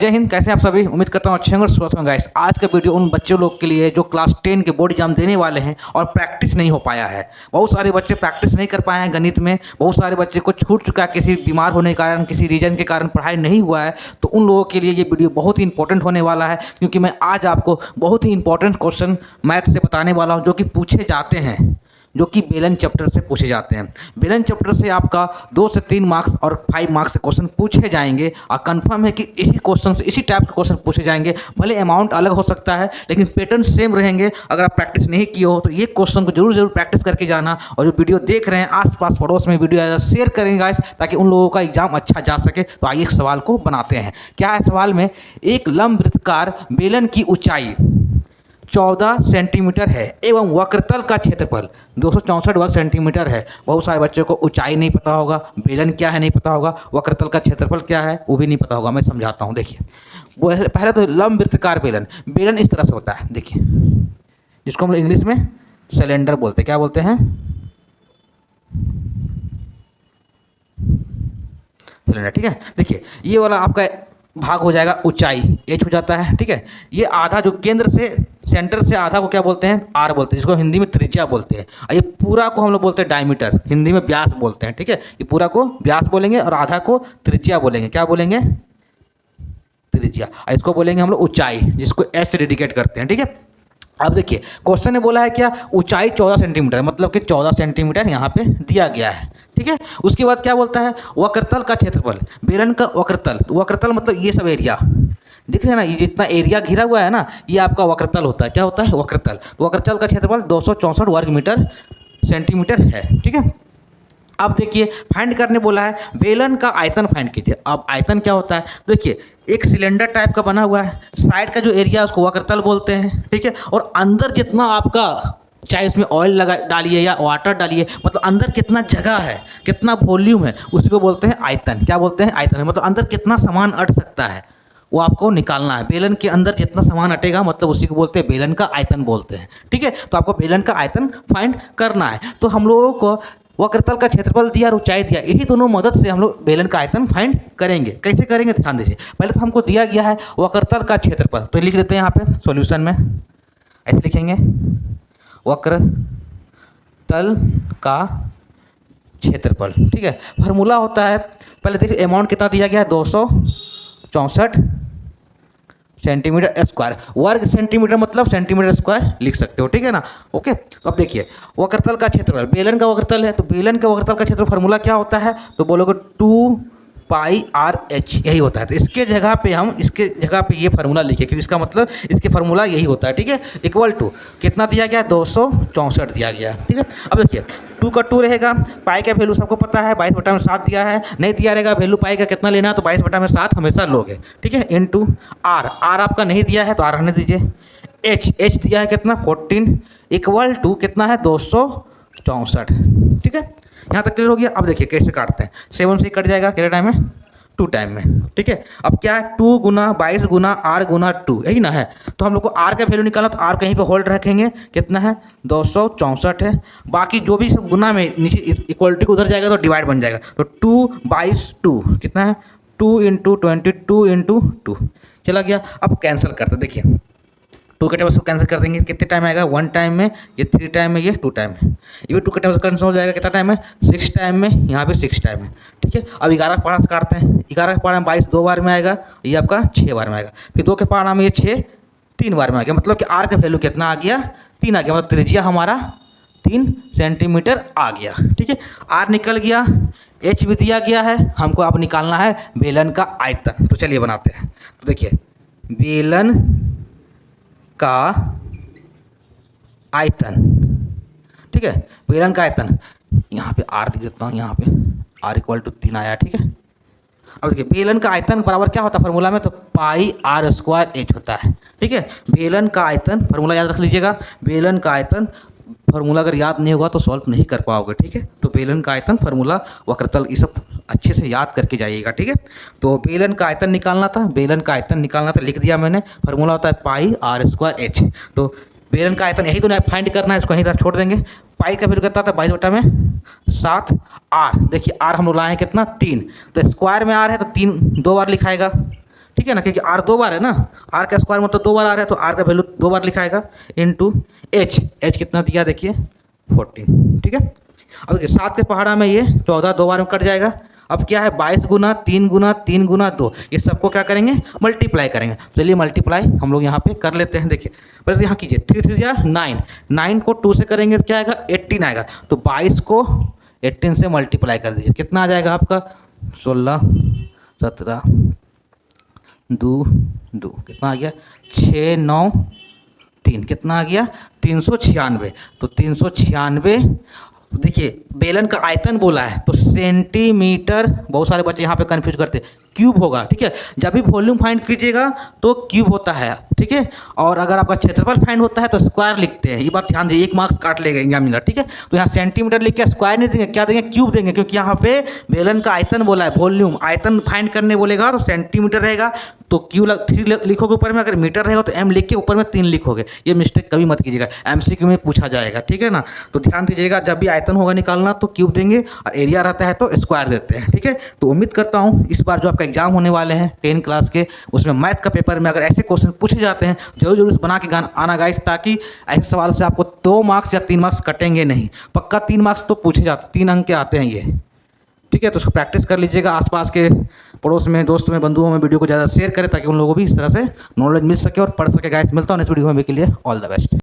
जय हिंद। कैसे हैं आप सभी? उम्मीद करता हूँ अच्छे होंगे और स्वस्थ होंगे। गाइस, आज का वीडियो उन बच्चों लोग के लिए जो क्लास 10 के बोर्ड एग्जाम देने वाले हैं और प्रैक्टिस नहीं हो पाया है। बहुत सारे बच्चे प्रैक्टिस नहीं कर पाए हैं गणित में, बहुत सारे बच्चे को छूट चुका है किसी बीमार होने के कारण, किसी रीजन के कारण पढ़ाई नहीं हुआ है। तो उन लोगों के लिए ये वीडियो बहुत ही इंपॉर्टेंट होने वाला है, क्योंकि मैं आज आपको बहुत ही इंपॉर्टेंट क्वेश्चन मैथ से बताने वाला हूँ जो कि पूछे जाते हैं, जो कि बेलन चैप्टर से पूछे जाते हैं। बेलन चैप्टर से आपका 2 से 3 मार्क्स और 5 मार्क्स से क्वेश्चन पूछे जाएंगे और कंफर्म है कि इसी क्वेश्चन से, इसी टाइप के क्वेश्चन पूछे जाएंगे। भले अमाउंट अलग हो सकता है लेकिन पैटर्न सेम रहेंगे। अगर आप प्रैक्टिस नहीं किए हो तो ये क्वेश्चन को जरूर प्रैक्टिस करके जाना, और जो वीडियो देख रहे हैं आसपास पड़ोस में वीडियो शेयर करेंगे गाइस, ताकि उन लोगों का एग्जाम अच्छा जा सके। तो आइए एक सवाल को बनाते हैं। क्या है सवाल में? एक लंबवृत्ताकार बेलन की ऊंचाई 14 सेंटीमीटर है एवं वक्रतल का क्षेत्रफल 264 वर्ग सेंटीमीटर है। बहुत सारे बच्चों को ऊंचाई नहीं पता होगा, बेलन क्या है नहीं पता होगा, वक्रतल का क्षेत्रफल क्या है वो भी नहीं पता होगा। मैं समझाता हूँ। देखिए, वो पहले तो लंबवृत्ताकार बेलन, बेलन इस तरह से होता है। देखिए, जिसको हम लोग इंग्लिश में सिलेंडर बोलते हैं। क्या बोलते हैं? सिलेंडर। ठीक है। देखिए, ये वाला आपका भाग हो जाएगा ऊंचाई, एच हो जाता है। ठीक है। ये आधा जो केंद्र से, सेंटर से आधा को क्या बोलते हैं? आर बोलते हैं, जिसको हिंदी में त्रिज्या बोलते हैं। और ये पूरा को हम लोग बोलते हैं डायमीटर, हिंदी में व्यास बोलते हैं। ठीक है। ये पूरा को व्यास बोलेंगे और आधा को त्रिज्या बोलेंगे। क्या बोलेंगे? त्रिज्या। और इसको बोलेंगे हम लोग ऊंचाई, जिसको एस से डेडिकेट करते हैं। ठीक है। अब देखिए, क्वेश्चन ने बोला है क्या? ऊंचाई 14 सेंटीमीटर, मतलब कि 14 सेंटीमीटर यहाँ पे दिया गया है। ठीक है। उसके बाद क्या बोलता है? वक्रतल का क्षेत्रफल, बेलन का वक्रतल। वक्रतल मतलब ये सब एरिया दिख रहे हैं ना, ये जितना एरिया घिरा हुआ है ना, ये आपका वक्रतल होता है। क्या होता है? वक्रतल। तो वक्रतल का क्षेत्रफल 264 वर्ग मीटर सेंटीमीटर है। ठीक है। अब देखिए, फाइंड करने बोला है, बेलन का आयतन फाइंड कीजिए। अब आयतन क्या होता है? देखिए, एक सिलेंडर टाइप का बना हुआ है, साइड का जो एरिया है उसको वक्रतल बोलते हैं। ठीक है। और अंदर जितना आपका, चाहे उसमें ऑयल लगा डालिए या वाटर डालिए, मतलब अंदर कितना जगह है, कितना वॉल्यूम है, उसी को बोलते हैं आयतन। क्या बोलते हैं? आयतन। मतलब अंदर कितना सामान अट सकता है वो आपको निकालना है। बेलन के अंदर जितना सामान अटेगा, मतलब उसी को बोलते हैं बेलन का आयतन बोलते हैं। ठीक है। तो आपको बेलन का आयतन फाइंड करना है। तो हम लोगों को वक्रतल का क्षेत्रफल दिया और ऊंचाई दिया, यही दोनों मदद से हम लोग बेलन का आयतन फाइंड करेंगे। कैसे करेंगे ध्यान दीजिए। पहले तो हमको दिया गया है वक्रतल का क्षेत्रफल, तो लिख देते हैं यहाँ पे सॉल्यूशन में, ऐसे लिखेंगे, वक्रतल का क्षेत्रफल। ठीक है। फार्मूला होता है, पहले देखिए अमाउंट कितना दिया गया है, 264 सेंटीमीटर स्क्वायर। वर्ग सेंटीमीटर मतलब सेंटीमीटर स्क्वायर लिख सकते हो। ठीक है ना। ओके। तो अब देखिए, वक्रतल का क्षेत्रफल, बेलन का वक्रतल है, तो बेलन का वक्रतल का क्षेत्रफल फार्मूला क्या होता है? तो बोलोगे 2πRh, यही होता है। तो इसके जगह पे हम, इसके जगह पे ये फार्मूला लिखे, क्योंकि इसका मतलब इसके फार्मूला यही होता है। ठीक है। इक्वल टू कितना दिया गया? 264 दिया गया। ठीक है। अब देखिए, 2 का 2 रहेगा, पाई का वैल्यू सबको पता है, 22/7 दिया है। नहीं दिया रहेगा वैल्यू पाई का कितना लेना है, तो 22/7 हमेशा लोगे। ठीक है। इनटू आर, आर आपका नहीं दिया है तो आर रहने दीजिए। एच दिया है कितना? 14, इक्वल टू कितना है? 264। ठीक है। यहाँ तक क्लियर हो गया। अब देखिए कैसे काटते हैं। 7 से कट जाएगा कितने टाइम में? 2 टाइम में। ठीक है। अब क्या है? 2 गुना 22 गुना आर गुना 2, यही ना है। तो हम लोग को आर का वैल्यू निकालना, तो आर कहीं पे होल्ड रखेंगे, कितना है? 264 है। बाकी जो भी सब गुना में नीचे इक्वलिटी को उधर जाएगा तो डिवाइड बन जाएगा। तो 2/2 कितना है? 2 × 22 × 2 चला गया। अब कैंसिल करते, देखिए 2 के टाइम से कैंसिल कर देंगे, कितने टाइम आएगा? 1 टाइम में, ये 3 टाइम में, ये 2 टाइम में। ये भी 2 के टाइम से कैंसिल हो जाएगा, कितना टाइम में? 6 टाइम में, यहाँ पे 6 टाइम में। ठीक है। अब 11 के पारा से काटते हैं। 11 के पारा में 22 2 बार में आएगा, ये आपका 6 बार में आएगा। फिर 2 के पारा में ये 6 3 बार में आ गया, मतलब कि आर का वैल्यू कितना आ गया? 3 आ गया। मतलब त्रिज्या हमारा 3 सेंटीमीटर आ गया। ठीक है। आर निकल गया, एच भी दिया गया है, हमको अब निकालना है बेलन का आयतन। तो चलिए बनाते हैं। तो देखिए, बेलन का आयतन। ठीक है। बेलन का आयतन, यहाँ पे आर लिख देता हूँ, यहाँ पे आर इक्वल टू 3 आया। ठीक है। अब देखिए, बेलन का आयतन बराबर क्या होता है फार्मूला में? तो πr² होता है। ठीक है। बेलन का आयतन फार्मूला याद रख लीजिएगा। बेलन का आयतन फार्मूला अगर याद नहीं होगा तो सॉल्व नहीं कर पाओगे। ठीक है। तो बेलन का आयतन, फार्मूला, वक्रतल, ये सब अच्छे से याद करके जाइएगा। ठीक है। तो बेलन का आयतन निकालना था, बेलन का आयतन निकालना था, लिख दिया मैंने। फार्मूला होता है πr²h। तो बेलन का आयतन यही तो फाइंड करना है, इसको यहीं तरफ छोड़ देंगे। पाई का वैल्यू कितना था? 22/7 आर। देखिए आर हम लोग लाए हैं कितना? 3, तो स्क्वायर में आर है तो 3 2 बार लिखाएगा। ठीक है ना, क्योंकि आर 2 बार है ना, आर का स्क्वायर मतलब 2 बार आ रहा है, तो आर का वैल्यू 2 बार लिखाएगा इंटू एच। एच कितना दिया देखिए 14, ठीक है। अब देखिए 7 के पहाड़ा में ये 14 2 बार में कट जाएगा। अब क्या है 22 गुना 3 गुना 3 गुना 2, ये सबको क्या करेंगे मल्टीप्लाई करेंगे। चलिए मल्टीप्लाई हम लोग यहाँ पे कर लेते हैं। देखिए पहले यहाँ कीजिए 3 3 या 9, 9 को 2 से करेंगे तो क्या आएगा 18 आएगा। तो 22 को 18 से मल्टीप्लाई कर दीजिए, कितना आ जाएगा आपका 16 17 2 2 कितना आ गया 6 9 3, कितना आ गया 396। तो 396 देखिए बेलन का आयतन बोला है तो सेंटीमीटर, बहुत सारे बच्चे यहाँ पे कंफ्यूज करते हैं, क्यूब होगा, ठीक है। जब भी वॉल्यूम फाइंड कीजिएगा तो क्यूब होता है, ठीक है। और अगर आपका क्षेत्रफल फाइंड होता है तो स्क्वायर लिखते हैं, ये बात ध्यान दीजिए, 1 मार्क्स काट लेगा एग्जामिनर, ठीक है। तो यहाँ सेंटीमीटर लिख के स्क्वायर नहीं देंगे, क्या देंगे क्यूब देंगे, क्योंकि यहाँ पे बेलन का आयतन बोला है, वॉल्यूम आयतन फाइंड करने बोलेगा तो सेंटीमीटर रहेगा तो क्यू 3 लिखोगे ऊपर में, अगर मीटर रहेगा तो एम लिख के ऊपर में 3 लिखोगे। ये मिस्टेक कभी मत कीजिएगा, एमसीक्यू में पूछा जाएगा, ठीक है ना। तो ध्यान दीजिएगा, जब भी आयतन होगा निकालना तो क्यूब देंगे और एरिया रहता है तो स्क्वायर देते हैं, ठीक है। तो उम्मीद करता हूँ इस बार जो आपका एग्जाम होने वाले हैं 10 क्लास के, उसमें मैथ का पेपर में अगर ऐसे क्वेश्चन पूछे जाते हैं जरूर जरूर बना के आना गाइस, ताकि ऐसे सवाल से आपको 2 मार्क्स या 3 मार्क्स कटेंगे नहीं, पक्का 3 मार्क्स तो पूछे जाते, 3 अंक के आते हैं ये, ठीक है। तो उसको प्रैक्टिस कर लीजिएगा, आसपास के पड़ोस में, दोस्तों में, बंधुओं में वीडियो को ज़्यादा शेयर करें ताकि उन लोगों को भी इस तरह से नॉलेज मिल सके और पढ़ सके गाइस। मिलता हूँ नेक्स्ट वीडियो में, अभी के लिए ऑल द बेस्ट।